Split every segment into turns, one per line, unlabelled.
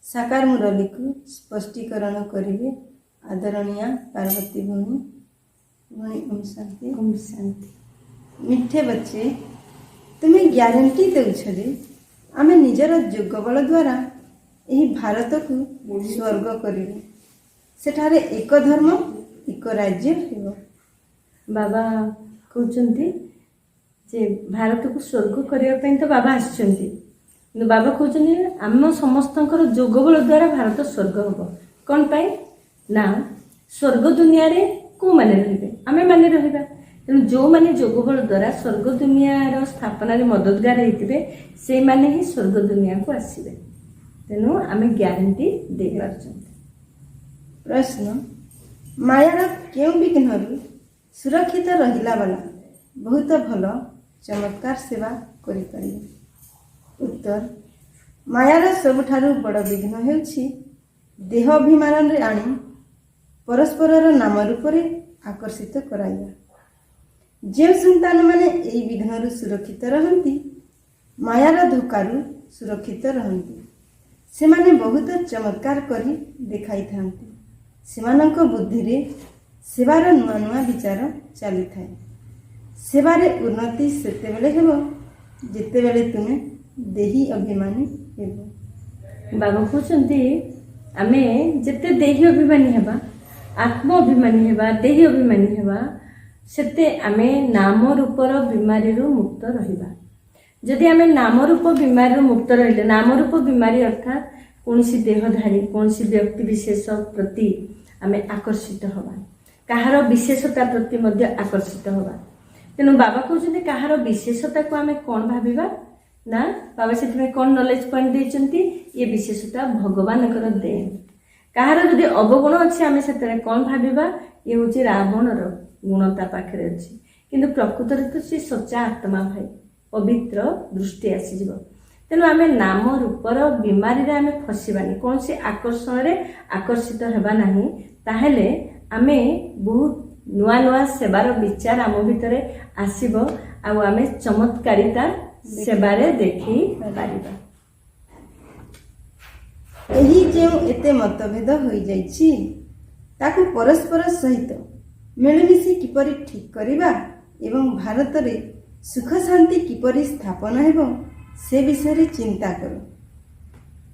साकार मुरली को स्पष्टीकरण करिवे आदरणीय पार्वती भूमि भूमि ओम शांति
ओम शांति।
मिठे बच्चे तुम्हें ग्यारंटी देउछ जे आमे निजर जोग बल द्वारा यही भारत को स्वर्ग करिवे सेठारे एक धर्म एक राज्य हेबो।
बाबा कहउचंती जे भारत को स्वर्ग करिया पई तो बाबा आछंती किंतु बाबा कहउचंती आम समस्तंकर जोग बल द्वारा भारत स्वर्ग होबो कोन पई ना स्वर्ग दुनिया रे को माने रहिबे आमे माने रहिबा तेणु जो माने जोग बल द्वारा स्वर्ग दुनिया रो स्थापना रे मददगार हेतिबे से माने ही स्वर्ग दुनिया को आसीबे तेणु आमे ग्यारंटी दे पारछंती।
प्रश्न मायार केउ विघ्नरु सुरक्षित रहिला वाला बहुत भल चमत्कार सेवा करि परिबे। उत्तर मायार सबुठारु बड़ विघ्न हेउछि देह अभिमान रे आनी परस्पर नाम रूप रे आकर्षित कराइबा। जे संतान माने एई विघ्नरु सुरक्षित रहंती मायार धोकारु सुरक्षित रहंती से माने बहुत चमत्कार करी देखाई थांती सेमानंक बुद्धि रे सेवार नुआ नुआ विचार चली थाए सेवारे उन्नति सेते बेले हेबो जेते बेले तुमे देही अभिमानी हेबो।
बाबा कहउचंती आमे जेते देही अभिमानी हेबा आत्म अभिमानी हेबा देही अभिमानी हेबा सेते आमे नाम रूपर बीमारी रु मुक्त रहिबा। जदि आमे नाम रूप बीमारी रु मुक्त रहिले नाम रूप बीमारी अर्थात कोनसी देहधारी कोनसी व्यक्ति विशेष प्रति आमे आकर्षित हवा कहार विशेषता प्रति मध्य आकर्षित हवा तेणु बाबा कहउचंती कहार विशेषता को आमे कोन भाबिबा ना बाबा से कौन नॉलेज पॉइंट देइचंती ये विशेषता भगवान कर दे कहार जदि अवगुण अच्छे आमे सेतरे कौन भाबिबा ये होची रावण रो गुणता पाखरे अछि किंतु प्रकृत रे तो से सच्चा आत्मा भाई पवित्र दृष्टि आसी जिवो तेणु आमे नाम रूपर बीमारी रे आमे फसिबानी कौन से आकर्षण रे आकर्षित हेबा नाही ताहेले आमे बहुत नुआ नुआ सेवार विचार आम भितरे आसीबो आ आमे चमत्कारिता सेवारे देखी पारिबा।
एही जेउ एते मतभेद होई जाइछि ताकु परस्पर सहित मिलमिशि किपरि ठीक करिबा एवं भारत रे सुख शांति किपरि स्थापना हेबो से विषय रे चिंता करो।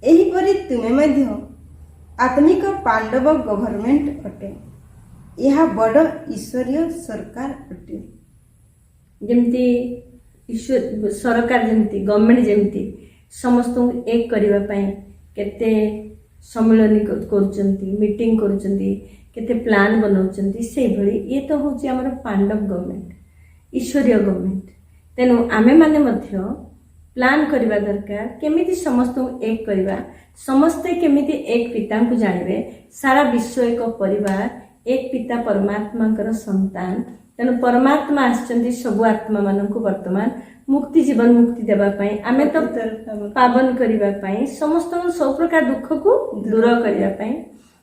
एही परि तुमे मध्य आत्मिक पांडव गवर्नमेंट अटे यह बड़ ईश्वरीय सरकार अटे
जेमती ईश्वर सरकार जेमती गवर्नमेंट जेमती समस्त एक करबा पई केते सम्मेलन करूचंती मीटिंग करूचंती केते प्लान बनाउचंती से भली ये तो होची हमर पांडव गवर्नमेंट ईश्वरीय गवर्नमेंट तेनु आमे माने मध्य प्लान करबा दरकार केमिति समस्त एक करबा समस्ते केमिति एक पिता को जानिबे सारा विश्व एक परिवार एक पिता परमात्मा कर संतान तेणु परमात्मा आछंती सब आत्मा मानक वर्तमान मुक्ति जीवन मुक्ति देबा पई आमे तो पावन करबा पई समस्त सब प्रकार दुख को दूर करबा पई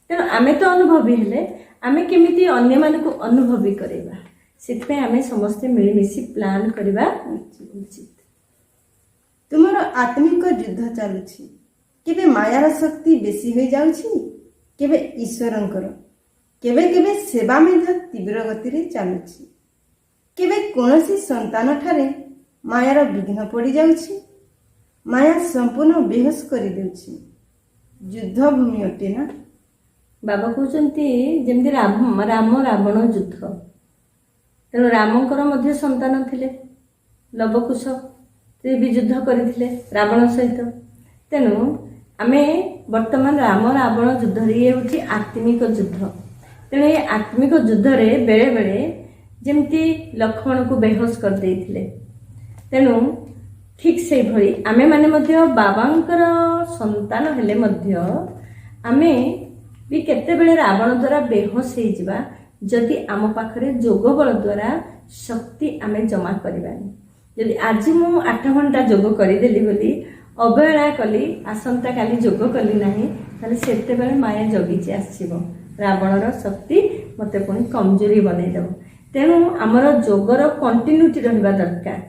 तेणु आमे तो अनुभवी हेले आमे केमिति अन्य मानक अनुभवी करबा सेतपे आमे समस्त मिलिमिशि प्लान करबा उचित।
तुमर आत्मिक युद्ध चालुछि केबे मायार शक्ति बेसी होई जाउछि केबे ईश्वरंकर केबे केबे सेवा में तीव्र गति रे चालुछि केबे कोनसी संतान ठारे मायार विघ्न पड़ी जाउछि माया संपूर्ण बेहोश करि देउछि युद्ध भूमि अटे ना।
बाबा कहउचंती जेमति राम रावण युद्ध तेणु रामकर मध्य संतान थिले लवकुश से भी युद्ध करथिले रावण सहित तेणु आमे वर्तमान राम रावण युद्ध रे ये होची आत्मिक युद्ध तेणु ये आत्मिक युद्ध रे बेले बेले जेमती लक्ष्मण को बेहोश कर देइथिले तेणु ठीक से भली आमे माने मध्य बाबांकर संतान हेले मध्य आमे भी केते बेले रावण द्वारा बेहोश हे जिबा जदि आम पाखरे जोग बल द्वारा शक्ति आमे जमा करबानी जदि आज मु 8 घंटा जोग करिदेली बोली अवहेला कली आसंता काली जोग कली नाही ताले सेते बेले माया जगिची आसीबो रावणर शक्ति मते पुणी कमजोरी बनै देबो तेणु आमर जोगर कंटिन्यूटी रहिबा दरकार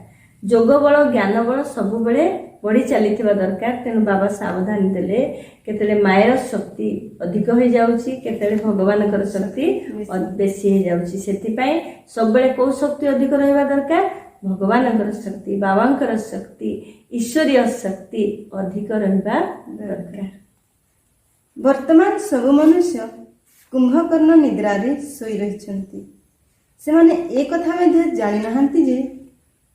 ଯୋଗ ବଳ ଜ୍ଞାନ ବଳ ସବୁବେଳେ ବଢି ଚାଲିଥିବା ଦରକାର। ତେଣୁ ବାବା ସାବଧାନ ଦେଲେ କେତେବେଳେ ମାୟାର ଶକ୍ତି ଅଧିକ ହେଇଯାଉଛି, କେତେବେଳେ ଭଗବାନଙ୍କର ଶକ୍ତି ବେଶୀ ହେଇଯାଉଛି। ସେଥିପାଇଁ ସବୁବେଳେ କୋଉ ଶକ୍ତି ଅଧିକ ରହିବା ଦରକାର? ଭଗବାନଙ୍କର ଶକ୍ତି, ବାବାଙ୍କର ଶକ୍ତି, ଈଶ୍ୱରୀୟ ଶକ୍ତି ଅଧିକ ରହିବା ଦରକାର।
ବର୍ତ୍ତମାନ ସବୁ ମନୁଷ୍ୟ କୁମ୍ଭକର୍ଣ୍ଣ ନିଦ୍ରାରେ ଶୋଇ ରହିଛନ୍ତି। ସେମାନେ ଏ କଥା ମଧ୍ୟ ଜାଣିନାହାନ୍ତି ଯେ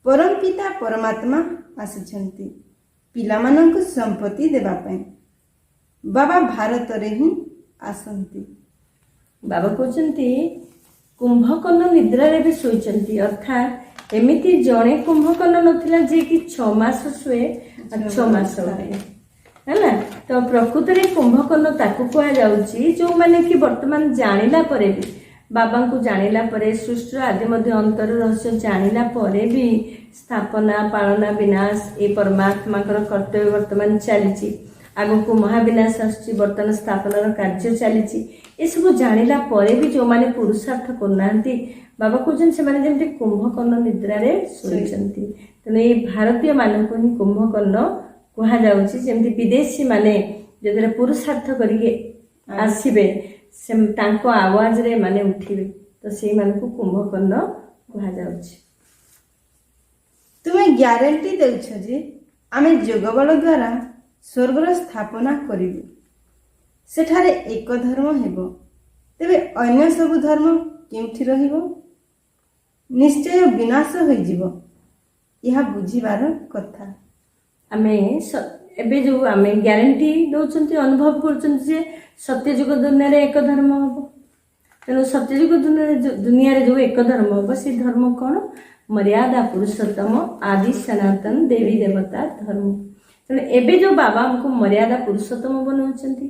ପରମପିତା ପରମାତ୍ମା ଆସିଛନ୍ତି ପିଲାମାନଙ୍କୁ ସମ୍ପତ୍ତି ଦେବା ପାଇଁ। ବାବା ଭାରତରେ ହିଁ ଆସନ୍ତି।
ବାବା କହୁଛନ୍ତି କୁମ୍ଭକର୍ଣ୍ଣ ନିଦ୍ରାରେ ବି ଶୋଇଛନ୍ତି, ଅର୍ଥାତ୍ ଏମିତି ଜଣେ କୁମ୍ଭକର୍ଣ୍ଣ ନଥିଲା ଯିଏକି 6 ମାସ ଶୁଏ ଆଉ 6 ମାସ ଉଠେ, ହେଲା। ତ ପ୍ରକୃତରେ କୁମ୍ଭକର୍ଣ୍ଣ ତାକୁ କୁହାଯାଉଛି ଯୋଉମାନେ କି ବର୍ତ୍ତମାନ ଜାଣିଲା ପରେ ବି, ବାବାଙ୍କୁ ଜାଣିଲା ପରେ, ସୃଷ୍ଟିର ଆଦି ମଧ୍ୟ ଅନ୍ତର ରହସ୍ୟ ଜାଣିଲା ପରେ ବି ସ୍ଥାପନା ପାଳନା ବିନାଶ ଏ ପରମାତ୍ମାଙ୍କର କର୍ତ୍ତବ୍ୟ ବର୍ତ୍ତମାନ ଚାଲିଛି। ଆଗକୁ ମହାବିନାଶ ଆସୁଛି, ବର୍ତ୍ତମାନ ସ୍ଥାପନାର କାର୍ଯ୍ୟ ଚାଲିଛି। ଏସବୁ ଜାଣିଲା ପରେ ବି ଯୋଉମାନେ ପୁରୁଷାର୍ଥ କରୁନାହାନ୍ତି, ବାବା କହୁଛନ୍ତି ସେମାନେ ଯେମିତି କୁମ୍ଭକର୍ଣ୍ଣ ନିଦ୍ରାରେ ଶୋଇଛନ୍ତି। ତେଣୁ ଏଇ ଭାରତୀୟ ମାନଙ୍କୁ ହିଁ କୁମ୍ଭକର୍ଣ୍ଣ କୁହାଯାଉଛି। ଯେମିତି ବିଦେଶୀ ମାନେ ଯେତେବେଳେ ପୁରୁଷାର୍ଥ କରିକି ଆସିବେ ତାଙ୍କ ଆୱାଜରେ ମାନେ ଉଠିବେ, ତ ସେଇମାନଙ୍କୁ କୁମ୍ଭକର୍ଣ୍ଣ କୁହାଯାଉଛି।
ତୁମେ ଗ୍ୟାରେଣ୍ଟି ଦେଉଛ ଯେ ଆମେ ଯୋଗବଳ ଦ୍ୱାରା ସ୍ୱର୍ଗର ସ୍ଥାପନା କରିବୁ, ସେଠାରେ ଏକ ଧର୍ମ ହେବ, ତେବେ ଅନ୍ୟ ସବୁ ଧର୍ମ କେଉଁଠି ରହିବ? ନିଶ୍ଚୟ ବିନାଶ ହୋଇଯିବ। ଏହା ବୁଝିବାର କଥା।
ଆମେ ଏବେ ଯୋଉ ଆମେ ଗ୍ୟାରେଣ୍ଟି ଦଉଛନ୍ତି, ଅନୁଭବ କରୁଛନ୍ତି ଯେ ସତ୍ୟଯୁଗ ଦୁନିଆରେ ଏକ ଧର୍ମ ହବ। ତେଣୁ ସତ୍ୟଯୁଗ ଦୁନିଆରେ ଯୋଉ ଏକ ଧର୍ମ ହବ, ସେ ଧର୍ମ କଣ? ମର୍ୟାଦା ପୁରୁଷୋତ୍ତମ ଆଦି ସନାତନ ଦେବୀ ଦେବତା ଧର୍ମ। ତେଣୁ ଏବେ ଯୋଉ ବାବା ଆମକୁ ମର୍ୟାଦା ପୁରୁଷୋତ୍ତମ ବନଉଛନ୍ତି,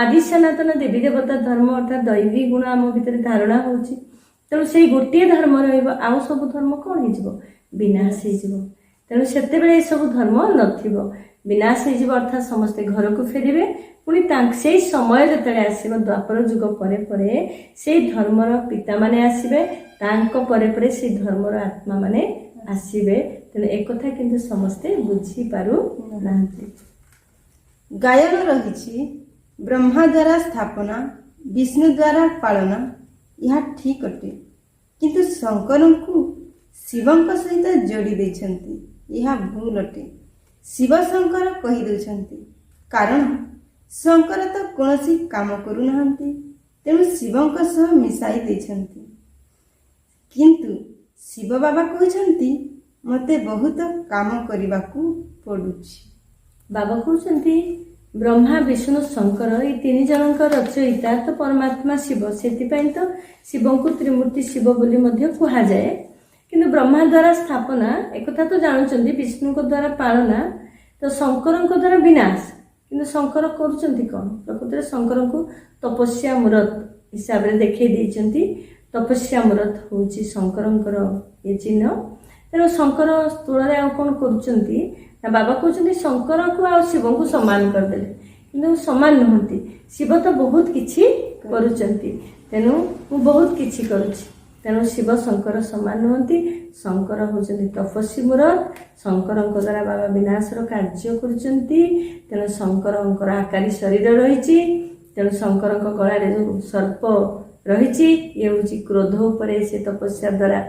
ଆଦି ସନାତନ ଦେବୀ ଦେବତା ଧର୍ମ ଅର୍ଥାତ୍ ଦୈବୀ ଗୁଣ ଆମ ଭିତରେ ଧାରଣା ହଉଛି। ତେଣୁ ସେଇ ଗୋଟିଏ ଧର୍ମ ରହିବ, ଆଉ ସବୁ ଧର୍ମ କଣ ହେଇଯିବ? ବିନାଶ ହେଇଯିବ। ତେଣୁ ସେତେବେଳେ ଏସବୁ ଧର୍ମ ନଥିବ, ବିନାଶ ହେଇଯିବ, ଅର୍ଥାତ୍ ସମସ୍ତେ ଘରକୁ ଫେରିବେ। ପୁଣି ସେଇ ସମୟ ଯେତେବେଳେ ଆସିବ ଦ୍ୱାପର ଯୁଗ ପରେ ପରେ ସେଇ ଧର୍ମର ପିତାମାନେ ଆସିବେ, ତାଙ୍କ ପରେ ପରେ ସେଇ ଧର୍ମର ଆତ୍ମା ମାନେ ଆସିବେ। ତେଣୁ ଏକଥା କିନ୍ତୁ ସମସ୍ତେ ବୁଝିପାରୁନାହାନ୍ତି।
ଗାୟନ ରହିଛି ବ୍ରହ୍ମା ଦ୍ୱାରା ସ୍ଥାପନା, ବିଷ୍ଣୁ ଦ୍ୱାରା ପାଳନା, ଏହା ଠିକ୍ ଅଟେ। କିନ୍ତୁ ଶଙ୍କରଙ୍କୁ ଶିବଙ୍କ ସହିତ ଯୋଡ଼ି ଦେଇଛନ୍ତି, ଏହା ଭୁଲ ଅଟେ। ଶିବ ଶଙ୍କର କହିଦେଉଛନ୍ତି, କାରଣ ଶଙ୍କର ତ କୌଣସି କାମ କରୁନାହାନ୍ତି, ତେଣୁ ଶିବଙ୍କ ସହ ମିଶାଇ ଦେଇଛନ୍ତି। କିନ୍ତୁ ଶିବ ବାବା କହୁଛନ୍ତି ମୋତେ ବହୁତ କାମ କରିବାକୁ ପଡୁଛି।
ବାବା କହୁଛନ୍ତି ବ୍ରହ୍ମା ବିଷ୍ଣୁ ଶଙ୍କର ଏଇ 3 ଜଣଙ୍କ ରଚୟିତା ତ ପରମାତ୍ମା ଶିବ। ସେଥିପାଇଁ ତ ଶିବଙ୍କୁ ତ୍ରିମୂର୍ତ୍ତି ଶିବ ବୋଲି ମଧ୍ୟ କୁହାଯାଏ। କିନ୍ତୁ ବ୍ରହ୍ମା ଦ୍ୱାରା ସ୍ଥାପନା ଏକଥା ତ ଜାଣୁଛନ୍ତି, ବିଷ୍ଣୁଙ୍କ ଦ୍ୱାରା ପାଳନା, ତ ଶଙ୍କରଙ୍କ ଦ୍ୱାରା ବିନାଶ। କିନ୍ତୁ ଶଙ୍କର କରୁଛନ୍ତି କଣ? ପ୍ରକୃତରେ ଶଙ୍କରଙ୍କୁ ତପସ୍ୟା ମୂରତ ହିସାବରେ ଦେଖେଇ ଦେଇଛନ୍ତି। ତପସ୍ୟା ମୂରତ ହଉଛି ଶଙ୍କରଙ୍କର ଏ ଚିହ୍ନ। ତେଣୁ ଶଙ୍କର ତୁଳନାରେ ଆଉ କଣ କରୁଛନ୍ତି ନା, ବାବା କହୁଛନ୍ତି ଶଙ୍କରକୁ ଆଉ ଶିବଙ୍କୁ ସମାନ କରିଦେଲେ, କିନ୍ତୁ ସମାନ ନୁହନ୍ତି। ଶିବ ତ ବହୁତ କିଛି କରୁଛନ୍ତି, ତେଣୁ ମୁଁ ବହୁତ କିଛି କରୁଛି। ତେଣୁ ଶିବ ଶଙ୍କର ସମାନ ନୁହନ୍ତି। ଶଙ୍କର ହଉଛନ୍ତି ତପସ୍ୱୀ ମୂରତ। ଶଙ୍କରଙ୍କ ଦ୍ୱାରା ବାବା ବିନାଶର କାର୍ଯ୍ୟ କରୁଛନ୍ତି। ତେଣୁ ଶଙ୍କରଙ୍କର ଆକାରୀ ଶରୀର ରହିଛି। ତେଣୁ ଶଙ୍କରଙ୍କ ଗଳାରେ ଯୋଉ ସର୍ପ ରହିଛି, ଇଏ ହଉଛି କ୍ରୋଧ ଉପରେ ସେ ତପସ୍ୟା ଦ୍ୱାରା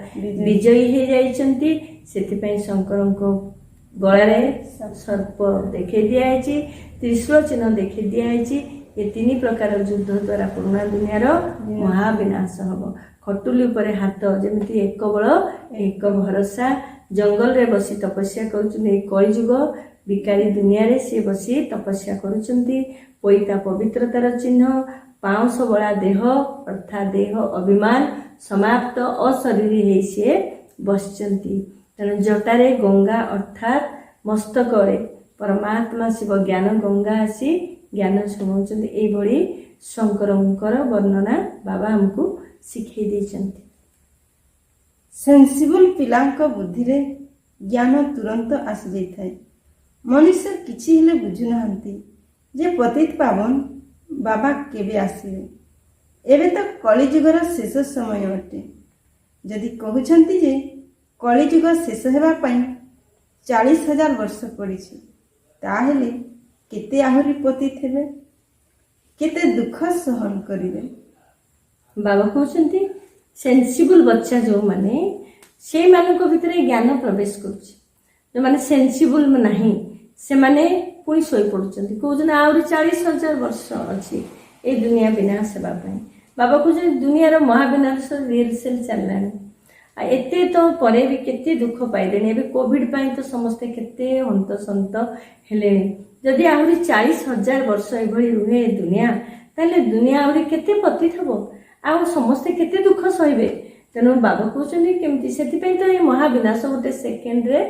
ବିଜୟୀ ହେଇଯାଇଛନ୍ତି। ସେଥିପାଇଁ ଶଙ୍କରଙ୍କ ଗଳାରେ ସର୍ପ ଦେଖେଇ ଦିଆଯାଇଛି, ତ୍ରିଶୂଳ ଚିହ୍ନ ଦେଖେଇ ଦିଆଯାଇଛି। ଏ 3 ପ୍ରକାର ଯୁଦ୍ଧ ଦ୍ୱାରା ପୁରୁଣା ଦୁନିଆର ମହାବିନାଶ ହବ। ଖଟୁଲି ଉପରେ ହାତ, ଯେମିତି ଏକ ବଳ ଏକ ଭରସା। ଜଙ୍ଗଲରେ ବସି ତପସ୍ୟା କରୁଛନ୍ତି ଏଇ କଳିଯୁଗ ବିକାରୀ ଦୁନିଆରେ ସିଏ ବସି ତପସ୍ୟା କରୁଛନ୍ତି। ପଇତା ପବିତ୍ରତାର ଚିହ୍ନ, ପାଉଁଶ ବଳା ଦେହ ଅର୍ଥାତ୍ ଦେହ ଅଭିମାନ ସମାପ୍ତ ଅଶରୀରୀ ହେଇ ସିଏ ବସିଛନ୍ତି। ତେଣୁ ଜଟାରେ ଗଙ୍ଗା ଅର୍ଥାତ୍ ମସ୍ତକରେ ପରମାତ୍ମା ଶିବ ଜ୍ଞାନ ଗଙ୍ଗା ଆସି ଜ୍ଞାନ ଶୁଣାଉଛନ୍ତି। ଏଇଭଳି ଶଙ୍କରଙ୍କର ବର୍ଣ୍ଣନା ବାବା ଆମକୁ ଶିଖେଇ ଦେଇଛନ୍ତି।
ସେନ୍ସିବୁଲ ପିଲାଙ୍କ ବୁଦ୍ଧିରେ ଜ୍ଞାନ ତୁରନ୍ତ ଆସିଯାଇଥାଏ। ମନୁଷ୍ୟ କିଛି ହେଲେ ବୁଝୁନାହାନ୍ତି ଯେ ପତିତ ପାବନ ବାବା କେବେ ଆସିବେ। ଏବେ ତ କଳିଯୁଗର ଶେଷ ସମୟ ଅଟେ। ଯଦି କହୁଛନ୍ତି ଯେ କଳିଯୁଗ ଶେଷ ହେବା ପାଇଁ 40,000 ବର୍ଷ ପଡ଼ିଛି, ତାହେଲେ କେତେ ଆହୁରି ପତି ଥିବେ, କେତେ ଦୁଃଖ ସହନ କରିବେ।
ବାବା କହୁଛନ୍ତି ସେନ୍ସିବୁଲ ବଚ୍ଚା ଯେଉଁମାନେ ସେଇମାନଙ୍କ ଭିତରେ ଜ୍ଞାନ ପ୍ରବେଶ କରୁଛି, ଯେଉଁମାନେ ସେନ୍ସିବୁଲ ନାହିଁ ସେମାନେ ପୁଣି ଶୋଇପଡ଼ୁଛନ୍ତି, କହୁଛନ୍ତି ଆହୁରି 40,000 ବର୍ଷ ଅଛି ଏଇ ଦୁନିଆ ବିନାଶ ହେବା ପାଇଁ। ବାବା କହୁଛନ୍ତି ଦୁନିଆର ମହାବିନାଶ ରିହର୍ସେଲ ଚାଲିଲାଣି, ଆଉ ଏତେ ତ ପରେ ବି କେତେ ଦୁଃଖ ପାଇଲେଣି। ଏବେ କୋଭିଡ ପାଇଁ ତ ସମସ୍ତେ କେତେ ହନ୍ତସନ୍ତ ହେଲେଣି। ଯଦି ଆହୁରି 40,000 ବର୍ଷ ଏଭଳି ରୁହେ ଦୁନିଆ, ତାହେଲେ ଦୁନିଆ ଆହୁରି କେତେ ପତିତ ହେବ, ଆଉ ସମସ୍ତେ କେତେ ଦୁଃଖ ସହିବେ। ତେଣୁ ବାବା କହୁଛନ୍ତି କେମିତି, ସେଥିପାଇଁ ତ ଏଇ ମହାବିନାଶ ଗୋଟେ ସେକେଣ୍ଡରେ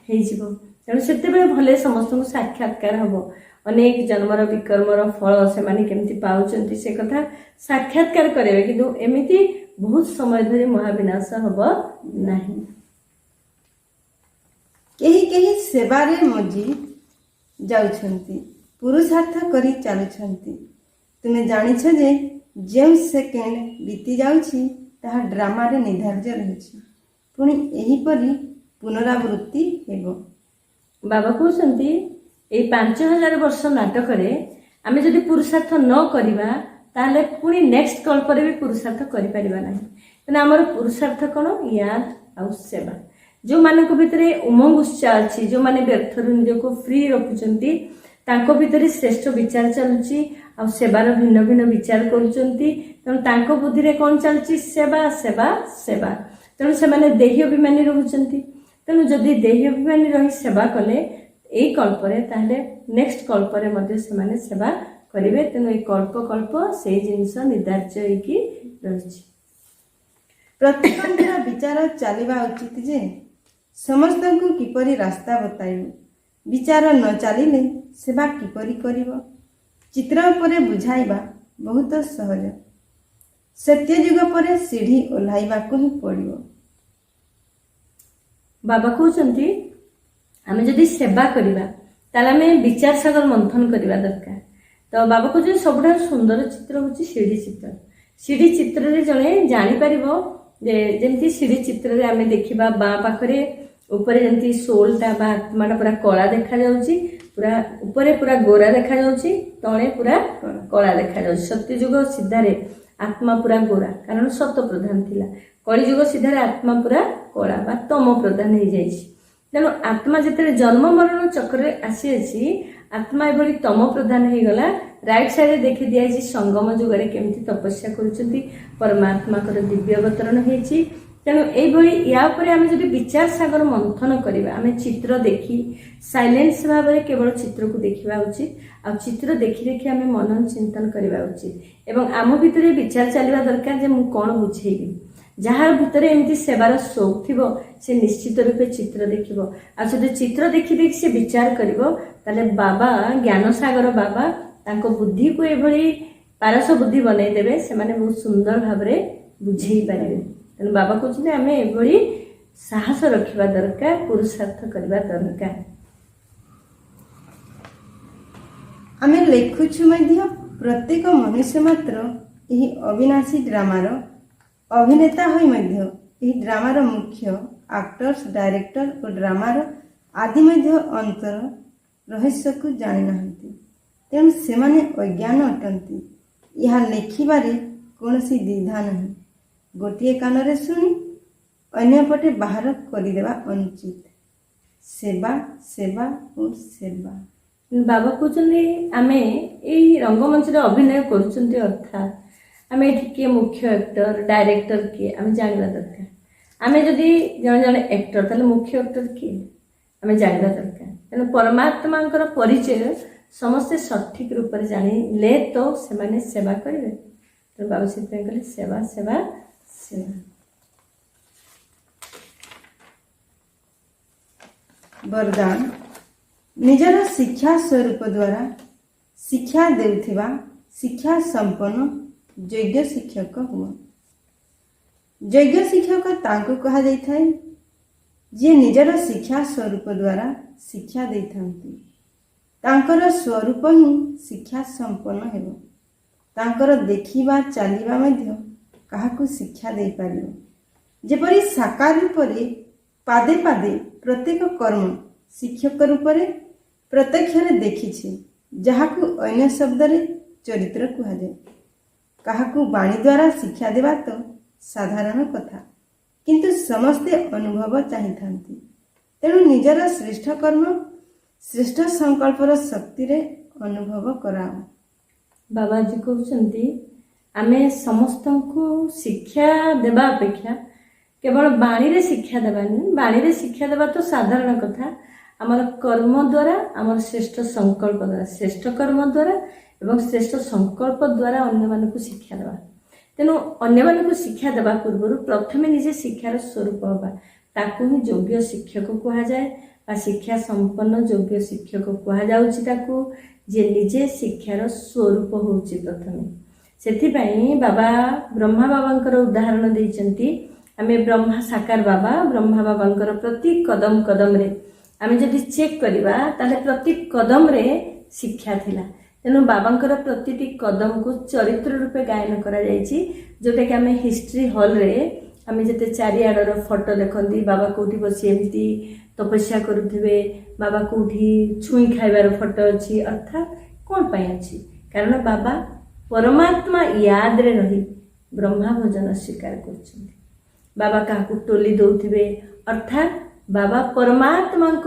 ହେଇଯିବ। ତେଣୁ ସେତେବେଳେ ଭଲେ ସମସ୍ତଙ୍କୁ ସାକ୍ଷାତକାର ହେବ, ଅନେକ ଜନ୍ମର ବିକର୍ମର ଫଳ ସେମାନେ କେମିତି ପାଉଛନ୍ତି ସେ କଥା ସାକ୍ଷାତକାର କରିବେ, କିନ୍ତୁ ଏମିତି ବହୁତ ସମୟ ଧରି ମହାବିନାଶ ହେବ ନାହିଁ।
କେହି କେହି ସେବାରେ ମଜି ଯାଉଛନ୍ତି, ପୁରୁଷାର୍ଥ କରି ଚାଲୁଛନ୍ତି। ତୁମେ ଜାଣିଛ ଯେ ଯେଉଁ ସେକେଣ୍ଡ ବିତି ଯାଉଛି ତାହା ଡ୍ରାମାରେ ନିର୍ଦ୍ଧାର୍ଯ୍ୟ ରହିଛି, ପୁଣି ଏହିପରି ପୁନରାବୃତ୍ତି ହେବ।
ବାବା କହୁଛନ୍ତି ଏଇ 5,000 ବର୍ଷ ନାଟକରେ ଆମେ ଯଦି ପୁରୁଷାର୍ଥ ନ କରିବା ତାହେଲେ ପୁଣି ନେକ୍ସଟ କଳ୍ପରେ ବି ପୁରୁଷାର୍ଥ କରିପାରିବା ନାହିଁ। ତେଣୁ ଆମର ପୁରୁଷାର୍ଥ କ'ଣ? ୟାଦ ଆଉ ସେବା। ଯେଉଁମାନଙ୍କ ଭିତରେ ଉମଙ୍ଗ ଉତ୍ସାହ ଅଛି, ଯେଉଁମାନେ ବ୍ୟର୍ଥରୁ ନିଜକୁ ଫ୍ରି ରଖୁଛନ୍ତି, ତାଙ୍କ ଭିତରେ ଶ୍ରେଷ୍ଠ ବିଚାର ଚାଲୁଛି, ଆଉ ସେବାର ଭିନ୍ନ ଭିନ୍ନ ବିଚାର କରୁଛନ୍ତି। ତେଣୁ ତାଙ୍କ ବୁଦ୍ଧିରେ କ'ଣ ଚାଲିଛି? ସେବା ସେବା ସେବା। ତେଣୁ ସେମାନେ ଦେହୀ ଅଭିମାନୀ ରହୁଛନ୍ତି। ତେଣୁ ଯଦି ଦେହୀ ଅଭିମାନୀ ରହି ସେବା କଲେ ଏଇ କଳ୍ପରେ, ତାହେଲେ ନେକ୍ସଟ କଳ୍ପରେ ମଧ୍ୟ ସେମାନେ ସେବା କରିବେ। ତେଣୁ ଏଇ କଳ୍ପ କଳ୍ପ ସେଇ ଜିନିଷ ନିର୍ଦ୍ଧାର୍ଯ୍ୟ ହେଇକି ରହିଛି।
ପ୍ରତ୍ୟେକଙ୍କର ବିଚାର ଚାଲିବା ଉଚିତ ଯେ ସମସ୍ତଙ୍କୁ କିପରି ରାସ୍ତା ବତାଇବ। ବିଚାର ନ ଚାଲିଲେ ସେବା କିପରି କରିବ? ଚିତ୍ର ଉପରେ ବୁଝାଇବା ବହୁତ ସହଜ, ସତ୍ୟଯୁଗ ପରେ ସିଢ଼ି ଓହ୍ଲାଇବାକୁ ହିଁ ପଡ଼ିବ।
ବାବା କହୁଛନ୍ତି ଆମେ ଯଦି ସେବା କରିବା ତାହେଲେ ଆମେ ବିଚାର ସାଗର ମନ୍ଥନ କରିବା ଦରକାର। ତ ବାବା କହୁଛନ୍ତି ସବୁଠାରୁ ସୁନ୍ଦର ଚିତ୍ର ହେଉଛି ସିଢ଼ି ଚିତ୍ର। ସିଢ଼ି ଚିତ୍ରରେ ଜଣେ ଜାଣିପାରିବ ଯେ, ଯେମିତି ସିଢ଼ି ଚିତ୍ରରେ ଆମେ ଦେଖିବା ବାଁ ପାଖରେ ଉପରେ ଯେମିତି ସୋଲଟା ବା ଆତ୍ମାଟା ପୁରା କଳା ଦେଖାଯାଉଛି, ପୁରା ଉପରେ ପୁରା ଗୋରା ଦେଖାଯାଉଛି, ତଳେ ପୁରା କଳା ଦେଖାଯାଉଛି। ସତ୍ୟଯୁଗ ସିଧାରେ ଆତ୍ମା ପୁରା ଗୋରା, କାରଣ ସତ ପ୍ରଧାନ ଥିଲା। କଳିଯୁଗ ସିଧାରେ ଆତ୍ମା ପୁରା କଳା ବା ତମ ପ୍ରଧାନ ହେଇଯାଇଛି। ତେଣୁ ଆତ୍ମା ଯେତେବେଳେ ଜନ୍ମ ମରଣ ଚକ୍ରରେ ଆସିଅଛି, ଆତ୍ମା ଏଭଳି ତମ ପ୍ରଧାନ ହେଇଗଲା। ରାଇଟ ସାଇଡରେ ଦେଖି ଦିଆଯାଇଛି ସଙ୍ଗମ ଯୁଗରେ କେମିତି ତପସ୍ୟା କରୁଛନ୍ତି, ପରମାତ୍ମାଙ୍କର ଦିବ୍ୟ ଅବତରଣ ହେଇଛି। ତେଣୁ ଏଇଭଳି ୟା ଉପରେ ଆମେ ଯଦି ବିଚାର ସାଗର ମନ୍ଥନ କରିବା, ଆମେ ଚିତ୍ର ଦେଖି ସାଇଲେନ୍ସ ଭାବରେ କେବଳ ଚିତ୍ରକୁ ଦେଖିବା ଉଚିତ, ଆଉ ଚିତ୍ର ଦେଖି ଦେଖି ଆମେ ମନନ ଚିନ୍ତନ କରିବା ଉଚିତ। ଏବଂ ଆମ ଭିତରେ ବିଚାର ଚାଲିବା ଦରକାର ଯେ ମୁଁ କ'ଣ ବୁଝେଇବି। ଯାହାର ଭିତରେ ଏମିତି ସେବାର ସୌକ ଥିବ ସେ ନିଶ୍ଚିତ ରୂପେ ଚିତ୍ର ଦେଖିବ, ଆଉ ଯଦି ଚିତ୍ର ଦେଖି ଦେଖି ସେ ବିଚାର କରିବ, ତାହେଲେ ବାବା ଜ୍ଞାନ ସାଗର ବାବା ତାଙ୍କ ବୁଦ୍ଧିକୁ ଏଭଳି ପାରସ ବୁଦ୍ଧି ବନେଇ ଦେବେ, ସେମାନେ ବହୁତ ସୁନ୍ଦର ଭାବରେ ବୁଝେଇ ପାରିବେ। ତେଣୁ ବାବା କହୁଛନ୍ତି ଆମେ ଏଭଳି ସାହସ ରଖିବା ଦରକାର, ପୁରୁଷାର୍ଥ କରିବା ଦରକାର।
ଆମେ ଲେଖୁଛୁ ମଧ୍ୟ ପ୍ରତ୍ୟେକ ମନୁଷ୍ୟ ମାତ୍ର ଏହି ଅବିନାଶୀ ଡ୍ରାମାର ଅଭିନେତା ହୋଇ ମଧ୍ୟ ଏହି ଡ୍ରାମାର ମୁଖ୍ୟ ଆକ୍ଟର୍ସ, ଡାଇରେକ୍ଟର ଓ ଡ୍ରାମାର ଆଦି ମଧ୍ୟ ଅନ୍ତର ରହସ୍ୟକୁ ଜାଣିନାହାନ୍ତି। ତେଣୁ ସେମାନେ ଅଜ୍ଞାନ ଅଟନ୍ତି। ଏହା ଲେଖିବାରେ କୌଣସି ଦ୍ୱିଧା ନାହିଁ। ଗୋଟିଏ କାନରେ ଶୁଣି ଅନ୍ୟପଟେ ବାହାର କରିଦେବା ଅନୁଚିତ। ସେବା ସେବା ଓ ସେବା।
ବାବା କହୁଛନ୍ତି ଆମେ ଏଇ ରଙ୍ଗମଞ୍ଚରେ ଅଭିନୟ କରୁଛନ୍ତି, ଅର୍ଥାତ୍ ଆମେ ଏଠି କିଏ ମୁଖ୍ୟ ଆକ୍ଟର, ଡାଇରେକ୍ଟର କିଏ ଆମେ ଜାଣିବା ଦରକାର। ଆମେ ଯଦି ଜଣେ ଜଣେ ଆକ୍ଟର, ତାହେଲେ ମୁଖ୍ୟ ଆକ୍ଟର କିଏ ଆମେ ଜାଣିବା ଦରକାର। ତେଣୁ ପରମାତ୍ମାଙ୍କର ପରିଚୟ ସମସ୍ତେ ସଠିକ ରୂପରେ ଜାଣିଲେ ତ ସେମାନେ ସେବା କରିବେ। ତେଣୁ ବାବା ସେଥିପାଇଁ କହିଲେ ସେବା ସେବା ସେବା।
ବରଦାନ। ନିଜର ଶିକ୍ଷା ସ୍ୱରୂପ ଦ୍ୱାରା ଶିକ୍ଷା ଦେଉଥିବା ଶିକ୍ଷା ସମ୍ପନ୍ନ ଯୋଗ୍ୟ ଶିକ୍ଷକ ହୁଅ। ଯୋଗ୍ୟ ଶିକ୍ଷକ ତାଙ୍କୁ କୁହାଯାଇଥାଏ ଯିଏ ନିଜର ଶିକ୍ଷା ସ୍ୱରୂପ ଦ୍ୱାରା ଶିକ୍ଷା ଦେଇଥାନ୍ତି। ତାଙ୍କର ସ୍ୱରୂପ ହିଁ ଶିକ୍ଷା ସମ୍ପନ୍ନ ହେବ। ତାଙ୍କର ଦେଖିବା ଚାଲିବା ମଧ୍ୟ କାହାକୁ ଶିକ୍ଷା ଦେଇପାରିବ। ଯେପରି ସାକାର ରୂପରେ ପାଦେ ପାଦେ ପ୍ରତ୍ୟେକ କର୍ମ ଶିକ୍ଷକ ରୂପରେ ପ୍ରତ୍ୟକ୍ଷରେ ଦେଖିଛି, ଯାହାକୁ ଅନ୍ୟ ଶବ୍ଦରେ ଚରିତ୍ର କୁହାଯାଏ। କାହାକୁ ବାଣୀ ଦ୍ୱାରା ଶିକ୍ଷା ଦେବା ତ ସାଧାରଣ କଥା, କିନ୍ତୁ ସମସ୍ତେ ଅନୁଭବ ଚାହିଁଥାନ୍ତି। ତେଣୁ ନିଜର ଶ୍ରେଷ୍ଠ କର୍ମ, ଶ୍ରେଷ୍ଠ ସଂକଳ୍ପର ଶକ୍ତିରେ ଅନୁଭବ କରାଅ।
ବାବାଜୀ କହୁଛନ୍ତି ଆମେ ସମସ୍ତଙ୍କୁ ଶିକ୍ଷା ଦେବା ଅପେକ୍ଷା କେବଳ ବାଣୀରେ ଶିକ୍ଷା ଦେବାନି। ବାଣୀରେ ଶିକ୍ଷା ଦେବା ତ ସାଧାରଣ କଥା, ଆମର କର୍ମ ଦ୍ୱାରା, ଆମର ଶ୍ରେଷ୍ଠ ସଂକଳ୍ପ ଦ୍ୱାରା, ଶ୍ରେଷ୍ଠ କର୍ମ ଦ୍ୱାରା ଏବଂ ଶ୍ରେଷ୍ଠ ସଂକଳ୍ପ ଦ୍ୱାରା ଅନ୍ୟମାନଙ୍କୁ ଶିକ୍ଷା ଦେବା। ତେଣୁ ଅନ୍ୟମାନଙ୍କୁ ଶିକ୍ଷା ଦେବା ପୂର୍ବରୁ ପ୍ରଥମେ ନିଜେ ଶିକ୍ଷାର ସ୍ୱରୂପ ହେବା, ତାକୁ ହିଁ ଯୋଗ୍ୟ ଶିକ୍ଷକ କୁହାଯାଏ ବା ଶିକ୍ଷା ସମ୍ପନ୍ନ ଯୋଗ୍ୟ ଶିକ୍ଷକ କୁହାଯାଉଛି ତାକୁ, ଯେ ନିଜେ ଶିକ୍ଷାର ସ୍ୱରୂପ ହେଉଛି ପ୍ରଥମେ। ସେଥିପାଇଁ ବାବା ବ୍ରହ୍ମା ବାବାଙ୍କର ଉଦାହରଣ ଦେଇଛନ୍ତି। ଆମେ ବ୍ରହ୍ମା ସାକାର ବାବା ବ୍ରହ୍ମା ବାବାଙ୍କର ପ୍ରତି କଦମ କଦମରେ ଆମେ ଯଦି ଚେକ୍ କରିବା ତାହେଲେ ପ୍ରତି କଦମରେ ଶିକ୍ଷା ଥିଲା। ତେଣୁ ବାବାଙ୍କର ପ୍ରତିଟି କଦମକୁ ଚରିତ୍ର ରୂପେ ଗାୟନ କରାଯାଇଛି, ଯେଉଁଟାକି ଆମେ ହିଷ୍ଟ୍ରି ହଲ୍ରେ ଆମେ ଯେତେ ଚାରିଆଡ଼ର ଫଟୋ ଦେଖନ୍ତି, ବାବା କେଉଁଠି ବସି ଏମିତି ତପସ୍ୟା କରୁଥିବେ, ବାବା କେଉଁଠି ଛୁଇଁ ଖାଇବାର ଫଟୋ ଅଛି। ଅର୍ଥାତ୍ କ'ଣ ପାଇଁ ଅଛି? କାରଣ ବାବା ପରମାତ୍ମା ୟାଦରେ ରହି ବ୍ରହ୍ମା ଭୋଜନ ସ୍ୱୀକାର କରୁଛନ୍ତି। ବାବା କାହାକୁ ଟୋଲି ଦେଉଥିବେ, ଅର୍ଥାତ୍ ବାବା ପରମାତ୍ମାଙ୍କ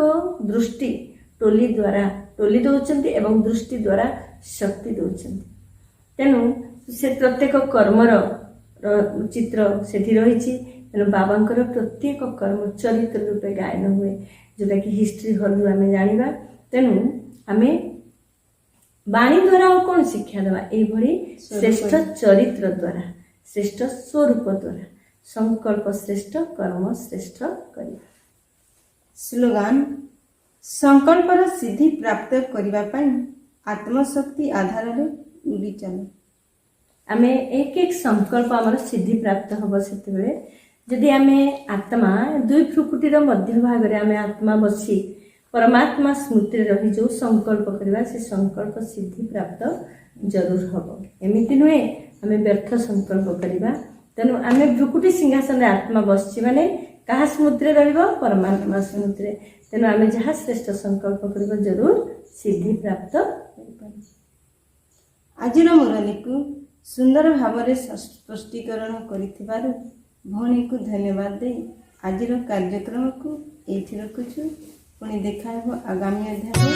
ଦୃଷ୍ଟି ଟୋଲି ଦ୍ୱାରା ଟୋଲି ଦେଉଛନ୍ତି ଏବଂ ଦୃଷ୍ଟି ଦ୍ୱାରା ଶକ୍ତି ଦେଉଛନ୍ତି। ତେଣୁ ସେ ପ୍ରତ୍ୟେକ କର୍ମର ଚିତ୍ର ସେଠି ରହିଛି। ତେଣୁ ବାବାଙ୍କର ପ୍ରତ୍ୟେକ କର୍ମ ଚରିତ୍ର ରୂପେ ଗାୟନ ହୁଏ, ଯେଉଁଟାକି ହିଷ୍ଟ୍ରି ହଲ୍ରୁ ଆମେ ଜାଣିବା। ତେଣୁ ଆମେ ବାଣୀ ଦ୍ୱାରା ଆଉ କ'ଣ ଶିକ୍ଷା ଦେବା? ଏଇଭଳି ଶ୍ରେଷ୍ଠ ଚରିତ୍ର ଦ୍ୱାରା, ଶ୍ରେଷ୍ଠ ସ୍ୱରୂପ ଦ୍ୱାରା, ସଂକଳ୍ପ ଶ୍ରେଷ୍ଠ, କର୍ମ ଶ୍ରେଷ୍ଠ କରିବା।
ସ୍ଲୋଗାନ: ସଂକଳ୍ପର ସିଦ୍ଧି ପ୍ରାପ୍ତ କରିବା ପାଇଁ ଆତ୍ମଶକ୍ତି ଆଧାରରେ ଉଡ଼ି ଚାଲ।
ଆମେ ଏକ ଏକ ସଂକଳ୍ପ ଆମର ସିଦ୍ଧି ପ୍ରାପ୍ତ ହେବ ସେତେବେଳେ ଯଦି ଆମେ ଆତ୍ମା ଦୁଇ ଫ୍ରୁକୁଟିର ମଧ୍ୟ ଭାଗରେ ଆମେ ଆତ୍ମା ବସି ପରମାତ୍ମା ସ୍ମୃତିରେ ରହି ଯେଉଁ ସଂକଳ୍ପ କରିବା, ସେ ସଂକଳ୍ପ ସିଦ୍ଧି ପ୍ରାପ୍ତ ଜରୁର ହେବ। ଏମିତି ନୁହେଁ ଆମେ ବ୍ୟର୍ଥ ସଂକଳ୍ପ କରିବା। ତେଣୁ ଆମେ ଭ୍ରୁକୁଟି ସିଂହାସନରେ ଆତ୍ମା ବସିଛି ମାନେ କାହା ସ୍ମୃତିରେ ରହିବ? ପରମାତ୍ମା ସ୍ମୃତିରେ। ତେଣୁ ଆମେ ଯାହା ଶ୍ରେଷ୍ଠ ସଂକଳ୍ପ କରିବ ଜରୁର ସିଦ୍ଧି ପ୍ରାପ୍ତ କରିପାରିବ।
ଆଜିର ମୁରଲୀକୁ ସୁନ୍ଦର ଭାବରେ ସ୍ପଷ୍ଟୀକରଣ କରିଥିବାରୁ ଭଉଣୀକୁ ଧନ୍ୟବାଦ ଦେଇ ଆଜିର କାର୍ଯ୍ୟକ୍ରମକୁ ଏଇଠି ରଖୁଛୁ। ପୁଣି ଦେଖା ହେବ ଆଗାମୀ ଅଧ୍ୟାୟରେ।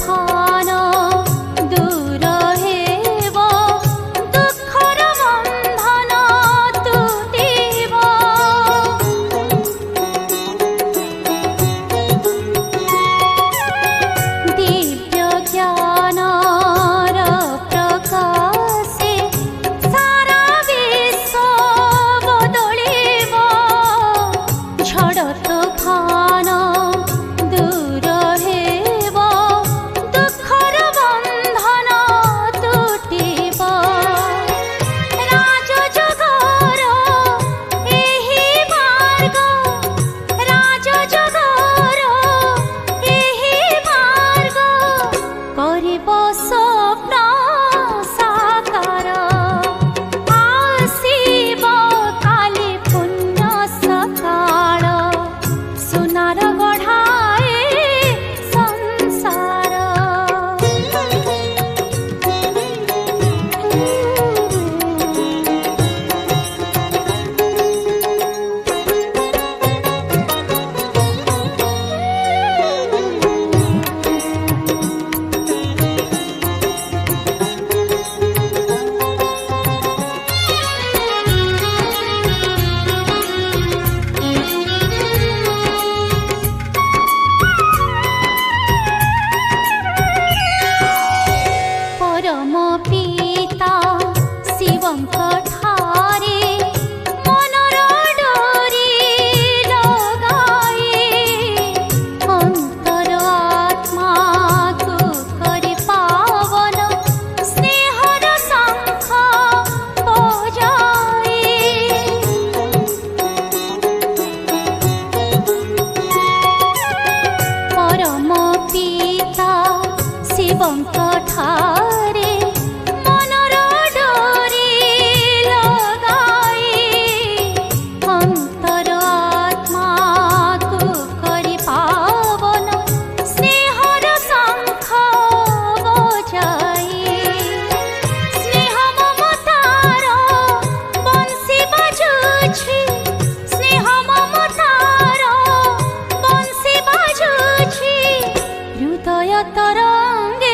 फान दूर हेब दुखर बंधन तुटिब दिव्य ज्ञानर प्रकाशे सारा विश्व बदलिब झड़ तूफान दूर हेब दुखर बंधन तुटिब राजजगर एही मार्ग राजजगर एही मार्ग करिब स्वप्न साकार आसिब काली पुण्य सकाळ सुनार गढ़ाए संसार परम पिता शिवंक ठारे मनर डोरी लगाई अंतर आत्मा को करि पावन स्नेहर शंख बजाई परम पिता शिवंक ठारे मनर डोरी लगाई अंतर आत्मा को करि पावन स्नेहर शंख बजाई स्नेह ममतार बंशी बाजुछि स्नेह ममतार बंशी बाजुछि हृदय तरंगे